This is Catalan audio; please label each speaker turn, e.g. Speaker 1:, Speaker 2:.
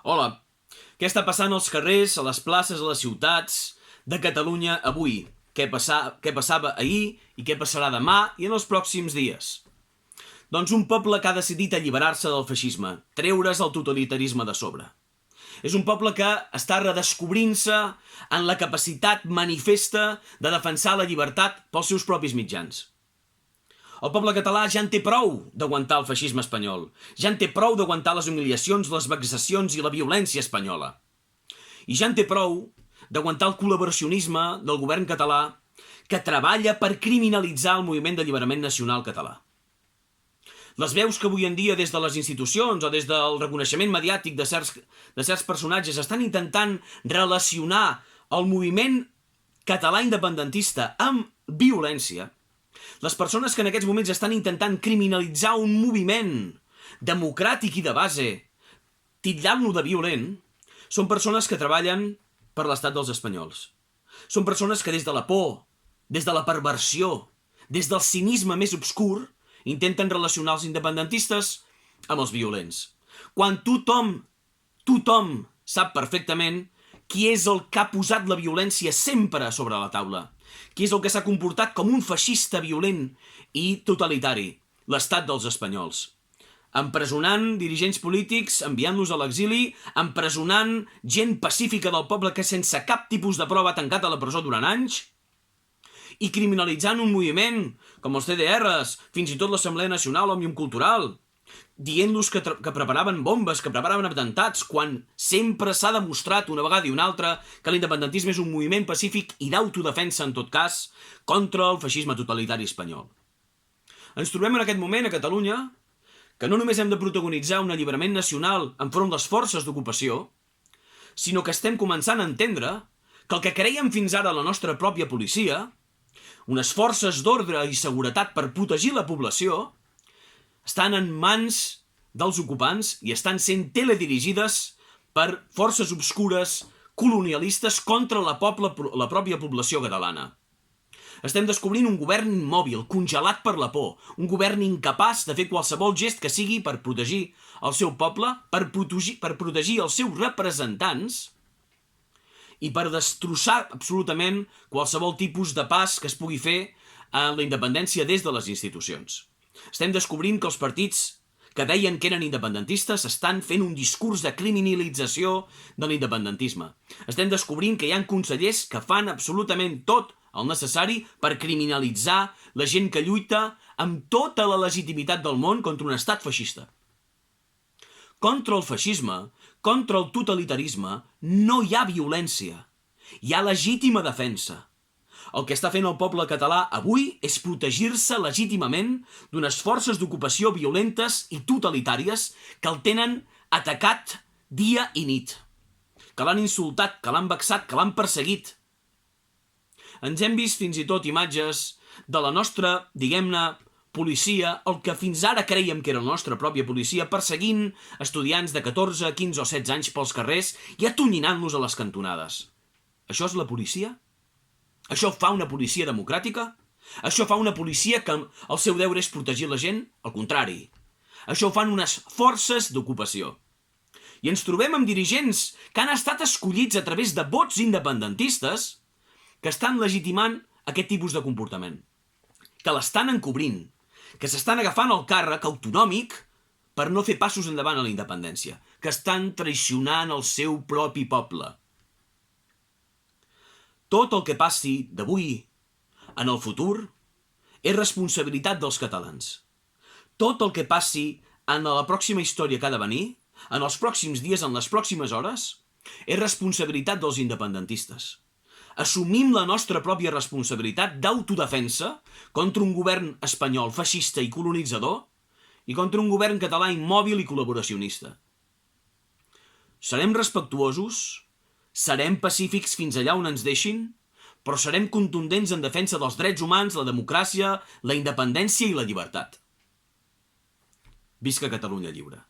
Speaker 1: Hola, què està passant als carrers, a les places, a les ciutats de Catalunya avui? Què passava ahir i què passarà demà i en els pròxims dies? Doncs un poble que ha decidit alliberar-se del feixisme, treure's el totalitarisme de sobre. És un poble que està redescobrint-se en la capacitat manifesta de defensar la llibertat pels seus propis mitjans. El poble català ja en té prou d'aguantar el feixisme espanyol. Ja en té prou d'aguantar les humiliacions, les vexacions i la violència espanyola. I ja en té prou d'aguantar el col·laboracionisme del govern català que treballa per criminalitzar el moviment d'alliberament nacional català. Les veus que avui en dia des de les institucions o des del reconeixement mediàtic de certs personatges estan intentant relacionar el moviment català independentista amb violència, les persones que en aquests moments estan intentant criminalitzar un moviment democràtic i de base, titllant-lo de violent, són persones que treballen per l'estat dels espanyols. Són persones que des de la por, des de la perversió, des del cinisme més obscur, intenten relacionar els independentistes amb els violents. Quan tothom sap perfectament qui és el que ha posat la violència sempre sobre la taula, qui és el que s'ha comportat com un feixista violent i totalitari, l'estat dels espanyols. Empresonant dirigents polítics, enviant-los a l'exili, empresonant gent pacífica del poble que sense cap tipus de prova ha tancat a la presó durant anys, i criminalitzant un moviment com els CDRs, fins i tot l'Assemblea Nacional Òmnium Cultural, dient-los que preparaven bombes, que preparaven atemptats, quan sempre s'ha demostrat una vegada i una altra que l'independentisme és un moviment pacífic i d'autodefensa, en tot cas, contra el feixisme totalitari espanyol. Ens trobem en aquest moment a Catalunya que no només hem de protagonitzar un alliberament nacional enfront de les forces d'ocupació, sinó que estem començant a entendre que el que creiem fins ara la nostra pròpia policia, unes forces d'ordre i seguretat per protegir la població, estan en mans dels ocupants i estan sent teledirigides per forces obscures colonialistes contra la pròpia població catalana. Estem descobrint un govern immòbil, congelat per la por, un govern incapaç de fer qualsevol gest que sigui per protegir el seu poble, per protegir els seus representants i per destrossar absolutament qualsevol tipus de pas que es pugui fer en la independència des de les institucions. Estem descobrint que els partits que deien que eren independentistes estan fent un discurs de criminalització de l'independentisme. Estem descobrint que hi ha consellers que fan absolutament tot el necessari per criminalitzar la gent que lluita amb tota la legitimitat del món contra un estat feixista. Contra el feixisme, contra el totalitarisme, no hi ha violència. Hi ha legítima defensa. El que està fent el poble català avui és protegir-se legítimament d'unes forces d'ocupació violentes i totalitàries que el tenen atacat dia i nit, que l'han insultat, que l'han vexat, que l'han perseguit. Ens hem vist fins i tot imatges de la nostra, diguem-ne, policia, el que fins ara creiem que era la nostra pròpia policia, perseguint estudiants de 14, 15 o 16 anys pels carrers i atonyinant-los a les cantonades. Això és la policia? Això fa una policia democràtica? Això fa una policia que el seu deure és protegir la gent? Al contrari. Això ho fan unes forces d'ocupació. I ens trobem amb dirigents que han estat escollits a través de vots independentistes que estan legitimant aquest tipus de comportament, que l'estan encobrint, que s'estan agafant el càrrec autonòmic per no fer passos endavant a la independència, que estan traicionant el seu propi poble. Tot el que passi d'avui en el futur és responsabilitat dels catalans. Tot el que passi en la pròxima història que ha de venir, en els pròxims dies, en les pròximes hores, és responsabilitat dels independentistes. Assumim la nostra pròpia responsabilitat d'autodefensa contra un govern espanyol feixista i colonitzador i contra un govern català immòbil i col·laboracionista. Serem respectuosos, serem pacífics fins allà on ens deixin, però serem contundents en defensa dels drets humans, la democràcia, la independència i la llibertat. Visca Catalunya lliure.